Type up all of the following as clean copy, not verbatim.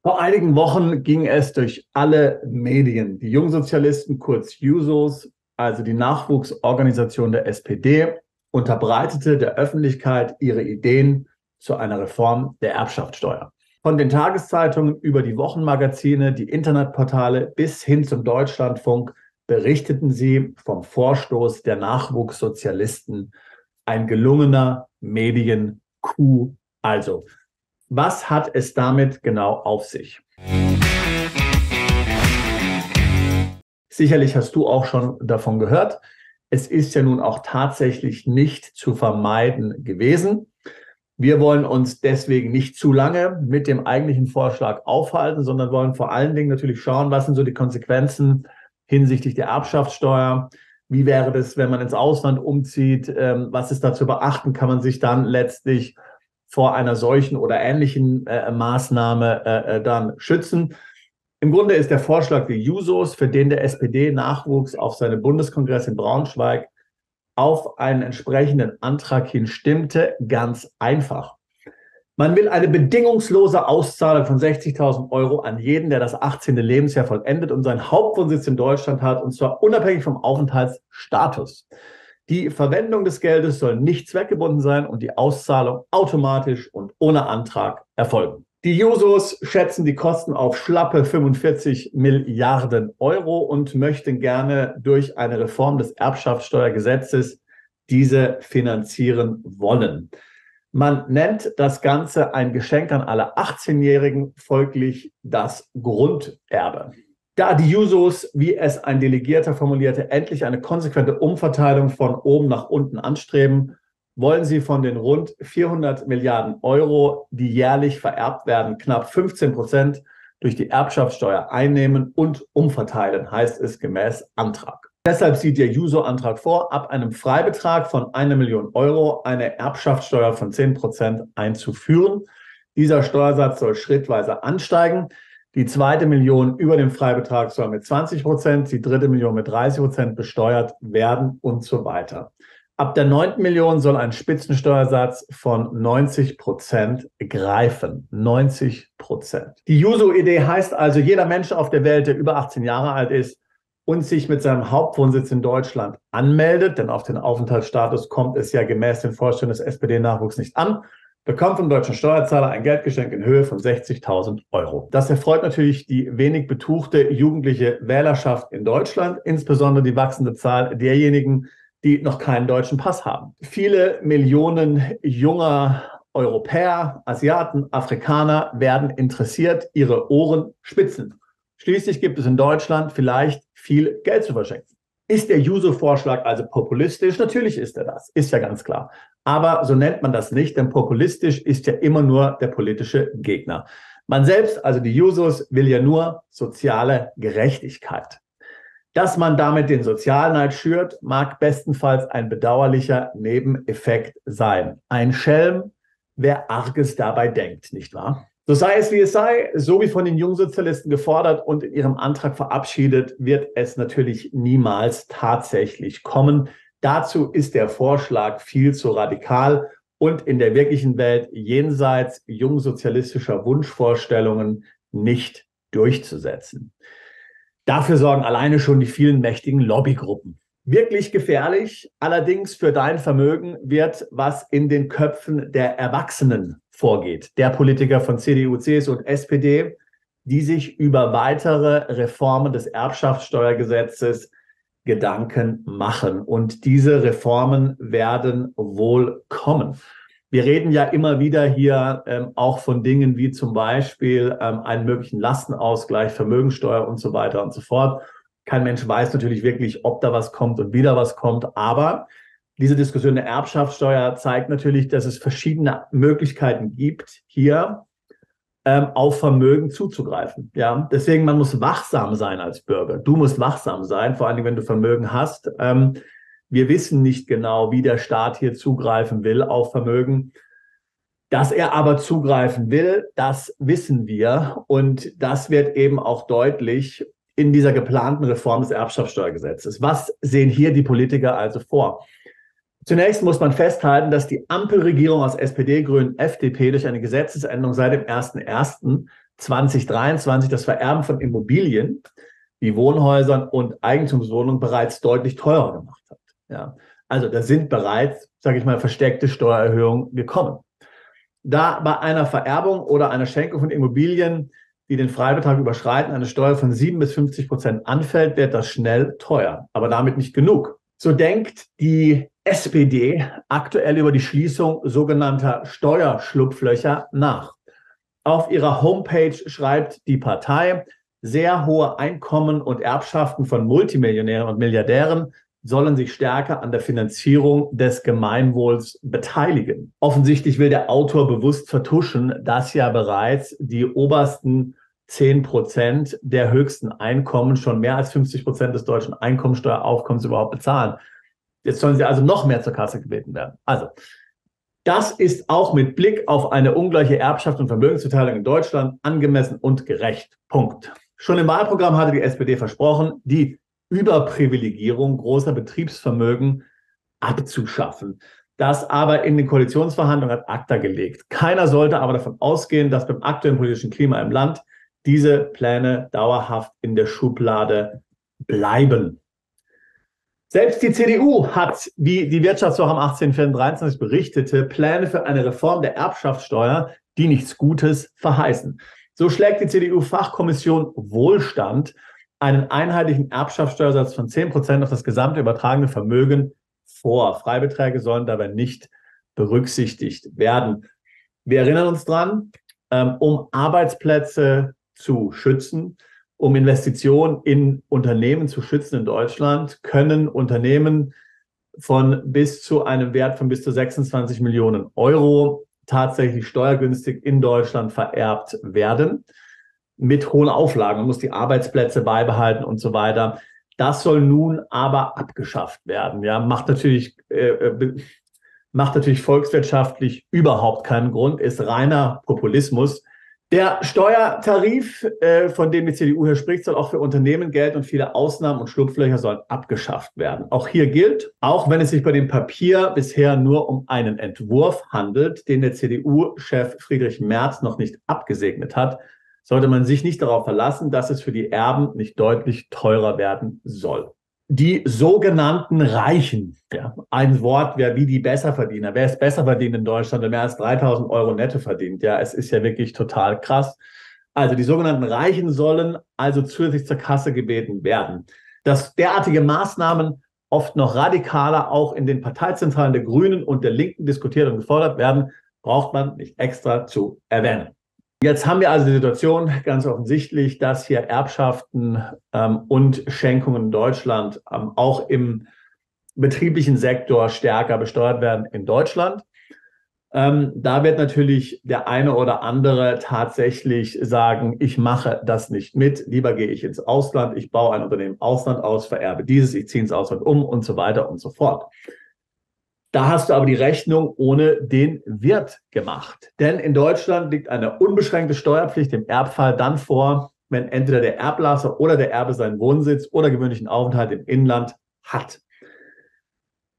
Vor einigen Wochen ging es durch alle Medien. Die Jungsozialisten, kurz Jusos, also die Nachwuchsorganisation der SPD, unterbreitete der Öffentlichkeit ihre Ideen zu einer Reform der Erbschaftssteuer. Von den Tageszeitungen über die Wochenmagazine, die Internetportale bis hin zum Deutschlandfunk berichteten sie vom Vorstoß der Nachwuchssozialisten. Ein gelungener Medien-Coup also. Was hat es damit genau auf sich? Sicherlich hast du auch schon davon gehört. Es ist ja nun auch tatsächlich nicht zu vermeiden gewesen. Wir wollen uns deswegen nicht zu lange mit dem eigentlichen Vorschlag aufhalten, sondern wollen vor allen Dingen natürlich schauen, was sind so die Konsequenzen hinsichtlich der Erbschaftssteuer. Wie wäre das, wenn man ins Ausland umzieht? Was ist da zu beachten? Kann man sich dann letztlich vor einer solchen oder ähnlichen Maßnahme dann schützen? Im Grunde ist der Vorschlag der Jusos, für den der SPD-Nachwuchs auf seinem Bundeskongress in Braunschweig auf einen entsprechenden Antrag hin stimmte, ganz einfach. Man will eine bedingungslose Auszahlung von 60.000 € an jeden, der das 18. Lebensjahr vollendet und seinen Hauptwohnsitz in Deutschland hat, und zwar unabhängig vom Aufenthaltsstatus. Die Verwendung des Geldes soll nicht zweckgebunden sein und die Auszahlung automatisch und ohne Antrag erfolgen. Die Jusos schätzen die Kosten auf schlappe 45 Milliarden € und möchten gerne durch eine Reform des Erbschaftssteuergesetzes diese finanzieren wollen. Man nennt das Ganze ein Geschenk an alle 18-Jährigen, folglich das Grunderbe. Da die Jusos, wie es ein Delegierter formulierte, endlich eine konsequente Umverteilung von oben nach unten anstreben, wollen sie von den rund 400 Milliarden €, die jährlich vererbt werden, knapp 15% durch die Erbschaftssteuer einnehmen und umverteilen, heißt es gemäß Antrag. Deshalb sieht der Juso-Antrag vor, ab einem Freibetrag von 1 Million € eine Erbschaftssteuer von 10% einzuführen. Dieser Steuersatz soll schrittweise ansteigen. Die zweite Million über dem Freibetrag soll mit 20%, die dritte Million mit 30% besteuert werden und so weiter. Ab der 9. Million soll ein Spitzensteuersatz von 90% greifen. 90%. Die Juso-Idee heißt also, jeder Mensch auf der Welt, der über 18 Jahre alt ist und sich mit seinem Hauptwohnsitz in Deutschland anmeldet, denn auf den Aufenthaltsstatus kommt es ja gemäß den Vorstellungen des SPD-Nachwuchs nicht an, bekommt vom deutschen Steuerzahler ein Geldgeschenk in Höhe von 60.000 €. Das erfreut natürlich die wenig betuchte jugendliche Wählerschaft in Deutschland, insbesondere die wachsende Zahl derjenigen, die noch keinen deutschen Pass haben. Viele Millionen junger Europäer, Asiaten, Afrikaner werden interessiert, ihre Ohren spitzen. Schließlich gibt es in Deutschland vielleicht viel Geld zu verschenken. Ist der Juso-Vorschlag also populistisch? Natürlich ist er das, ist ja ganz klar. Aber so nennt man das nicht, denn populistisch ist ja immer nur der politische Gegner. Man selbst, also die Jusos, will ja nur soziale Gerechtigkeit. Dass man damit den Sozialneid schürt, mag bestenfalls ein bedauerlicher Nebeneffekt sein. Ein Schelm, wer Arges dabei denkt, nicht wahr? So sei es, wie es sei, so wie von den Jungsozialisten gefordert und in ihrem Antrag verabschiedet, wird es natürlich niemals tatsächlich kommen. Dazu ist der Vorschlag viel zu radikal und in der wirklichen Welt jenseits jungsozialistischer Wunschvorstellungen nicht durchzusetzen. Dafür sorgen alleine schon die vielen mächtigen Lobbygruppen. Wirklich gefährlich allerdings für dein Vermögen wird, was in den Köpfen der Erwachsenen vorgeht. Der Politiker von CDU, CSU und SPD, die sich über weitere Reformen des Erbschaftssteuergesetzes Gedanken machen. Und diese Reformen werden wohl kommen. Wir reden ja immer wieder hier auch von Dingen wie zum Beispiel einen möglichen Lastenausgleich, Vermögensteuer und so weiter und so fort. Kein Mensch weiß natürlich wirklich, ob da was kommt und wieder was kommt. Aber diese Diskussion der Erbschaftssteuer zeigt natürlich, dass es verschiedene Möglichkeiten gibt, hier auf Vermögen zuzugreifen. Ja, deswegen, man muss wachsam sein als Bürger. Du musst wachsam sein, vor allem wenn du Vermögen hast. Wir wissen nicht genau, wie der Staat hier zugreifen will auf Vermögen. Dass er aber zugreifen will, das wissen wir. Und das wird eben auch deutlich in dieser geplanten Reform des Erbschaftssteuergesetzes. Was sehen hier die Politiker also vor? Zunächst muss man festhalten, dass die Ampelregierung aus SPD, Grünen, FDP durch eine Gesetzesänderung seit dem 2023 das Vererben von Immobilien wie Wohnhäusern und Eigentumswohnungen bereits deutlich teurer gemacht hat. Ja. Also da sind bereits, sage ich mal, versteckte Steuererhöhungen gekommen. Da bei einer Vererbung oder einer Schenkung von Immobilien, die den Freibetrag überschreiten, eine Steuer von 7 bis 50% anfällt, wird das schnell teuer, aber damit nicht genug. So denkt die SPD aktuell über die Schließung sogenannter Steuerschlupflöcher nach. Auf ihrer Homepage schreibt die Partei, sehr hohe Einkommen und Erbschaften von Multimillionären und Milliardären sollen sich stärker an der Finanzierung des Gemeinwohls beteiligen. Offensichtlich will der Autor bewusst vertuschen, dass ja bereits die obersten 10% der höchsten Einkommen schon mehr als 50% des deutschen Einkommensteueraufkommens überhaupt bezahlen. Jetzt sollen sie also noch mehr zur Kasse gebeten werden. Also, das ist auch mit Blick auf eine ungleiche Erbschaft und Vermögensverteilung in Deutschland angemessen und gerecht. Punkt. Schon im Wahlprogramm hatte die SPD versprochen, die Überprivilegierung großer Betriebsvermögen abzuschaffen. Das aber in den Koalitionsverhandlungen ad acta gelegt. Keiner sollte aber davon ausgehen, dass beim aktuellen politischen Klima im Land diese Pläne dauerhaft in der Schublade bleiben. Selbst die CDU hat, wie die Wirtschaftswoche am 18.04.23 berichtete, Pläne für eine Reform der Erbschaftssteuer, die nichts Gutes verheißen. So schlägt die CDU-Fachkommission Wohlstand einen einheitlichen Erbschaftssteuersatz von 10% auf das gesamte übertragene Vermögen vor. Freibeträge sollen dabei nicht berücksichtigt werden. Wir erinnern uns dran, um Arbeitsplätze zu schützen, um Investitionen in Unternehmen zu schützen in Deutschland, können Unternehmen von bis zu einem Wert von bis zu 26 Millionen Euro tatsächlich steuergünstig in Deutschland vererbt werden, mit hohen Auflagen. Man muss die Arbeitsplätze beibehalten und so weiter. Das soll nun aber abgeschafft werden. Ja, macht natürlich volkswirtschaftlich überhaupt keinen Grund, ist reiner Populismus. Der Steuertarif, von dem die CDU hier spricht, soll auch für Unternehmen gelten und viele Ausnahmen und Schlupflöcher sollen abgeschafft werden. Auch hier gilt, auch wenn es sich bei dem Papier bisher nur um einen Entwurf handelt, den der CDU-Chef Friedrich Merz noch nicht abgesegnet hat, sollte man sich nicht darauf verlassen, dass es für die Erben nicht deutlich teurer werden soll. Die sogenannten Reichen, ja, ein Wort wäre wie die Besserverdiener. Wer ist besser verdient in Deutschland, wer mehr als 3.000 Euro netto verdient? Ja, es ist ja wirklich total krass. Also die sogenannten Reichen sollen also zusätzlich zur Kasse gebeten werden. Dass derartige Maßnahmen oft noch radikaler auch in den Parteizentralen der Grünen und der Linken diskutiert und gefordert werden, braucht man nicht extra zu erwähnen. Jetzt haben wir also die Situation ganz offensichtlich, dass hier Erbschaften und Schenkungen in Deutschland auch im betrieblichen Sektor stärker besteuert werden in Deutschland. Da wird natürlich der eine oder andere tatsächlich sagen, ich mache das nicht mit, lieber gehe ich ins Ausland, ich baue ein Unternehmen im Ausland aus, vererbe dieses, ich ziehe ins Ausland um und so weiter und so fort. Da hast du aber die Rechnung ohne den Wirt gemacht. Denn in Deutschland liegt eine unbeschränkte Steuerpflicht im Erbfall dann vor, wenn entweder der Erblasser oder der Erbe seinen Wohnsitz oder gewöhnlichen Aufenthalt im Inland hat.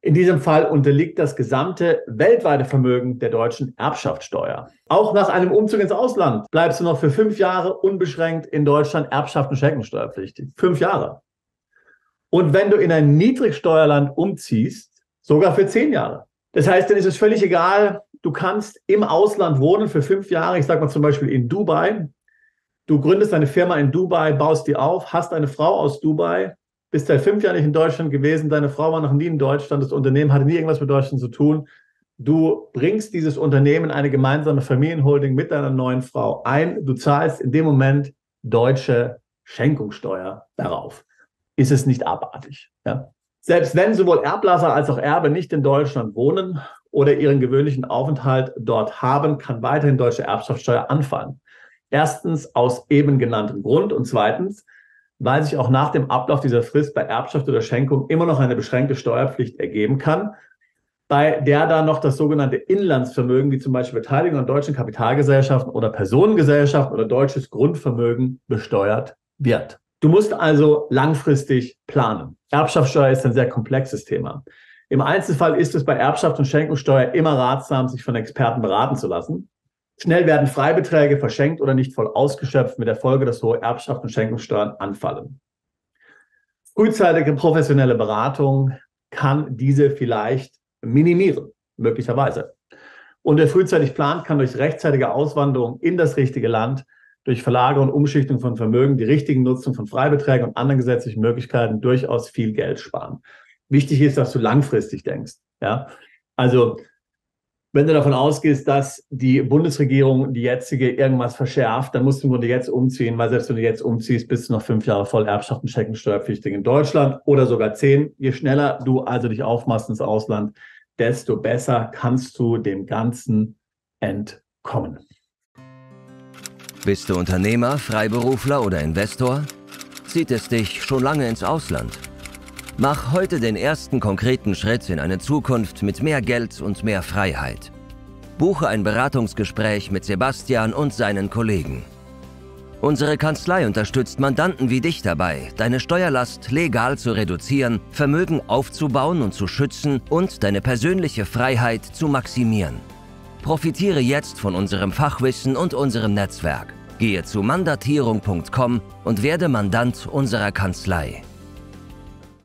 In diesem Fall unterliegt das gesamte weltweite Vermögen der deutschen Erbschaftssteuer. Auch nach einem Umzug ins Ausland bleibst du noch für 5 Jahre unbeschränkt in Deutschland Erbschaft- und Schenkungssteuerpflichtig. 5 Jahre. Und wenn du in ein Niedrigsteuerland umziehst, sogar für 10 Jahre. Das heißt, dann ist es völlig egal, du kannst im Ausland wohnen für 5 Jahre, ich sage mal zum Beispiel in Dubai. Du gründest eine Firma in Dubai, baust die auf, hast eine Frau aus Dubai, bist seit 5 Jahren nicht in Deutschland gewesen, deine Frau war noch nie in Deutschland, das Unternehmen hatte nie irgendwas mit Deutschland zu tun. Du bringst dieses Unternehmen in eine gemeinsame Familienholding mit deiner neuen Frau ein. Du zahlst in dem Moment deutsche Schenkungssteuer darauf. Ist es nicht abartig? Ja? Selbst wenn sowohl Erblasser als auch Erbe nicht in Deutschland wohnen oder ihren gewöhnlichen Aufenthalt dort haben, kann weiterhin deutsche Erbschaftssteuer anfallen. Erstens aus eben genanntem Grund und zweitens, weil sich auch nach dem Ablauf dieser Frist bei Erbschaft oder Schenkung immer noch eine beschränkte Steuerpflicht ergeben kann, bei der dann noch das sogenannte Inlandsvermögen, wie zum Beispiel Beteiligung an deutschen Kapitalgesellschaften oder Personengesellschaften oder deutsches Grundvermögen besteuert wird. Du musst also langfristig planen. Erbschaftssteuer ist ein sehr komplexes Thema. Im Einzelfall ist es bei Erbschaft und Schenkungssteuer immer ratsam, sich von Experten beraten zu lassen. Schnell werden Freibeträge verschenkt oder nicht voll ausgeschöpft, mit der Folge, dass hohe Erbschaft und Schenkungssteuern anfallen. Frühzeitige professionelle Beratung kann diese vielleicht minimieren, möglicherweise. Und wer frühzeitig plant, kann durch rechtzeitige Auswanderung in das richtige Land, durch Verlagerung und Umschichtung von Vermögen, die richtigen Nutzung von Freibeträgen und anderen gesetzlichen Möglichkeiten durchaus viel Geld sparen. Wichtig ist, dass du langfristig denkst. Ja? Also, wenn du davon ausgehst, dass die Bundesregierung, die jetzige, irgendwas verschärft, dann musst du im Grunde jetzt umziehen, weil selbst wenn du jetzt umziehst, bist du noch 5 Jahre voll Erbschaft und Schenkungssteuerpflichtig in Deutschland oder sogar 10. Je schneller du also dich aufmachst ins Ausland, desto besser kannst du dem Ganzen entkommen. Bist du Unternehmer, Freiberufler oder Investor? Zieht es dich schon lange ins Ausland? Mach heute den ersten konkreten Schritt in eine Zukunft mit mehr Geld und mehr Freiheit. Buche ein Beratungsgespräch mit Sebastian und seinen Kollegen. Unsere Kanzlei unterstützt Mandanten wie dich dabei, deine Steuerlast legal zu reduzieren, Vermögen aufzubauen und zu schützen und deine persönliche Freiheit zu maximieren. Profitiere jetzt von unserem Fachwissen und unserem Netzwerk. Gehe zu mandatierung.com und werde Mandant unserer Kanzlei.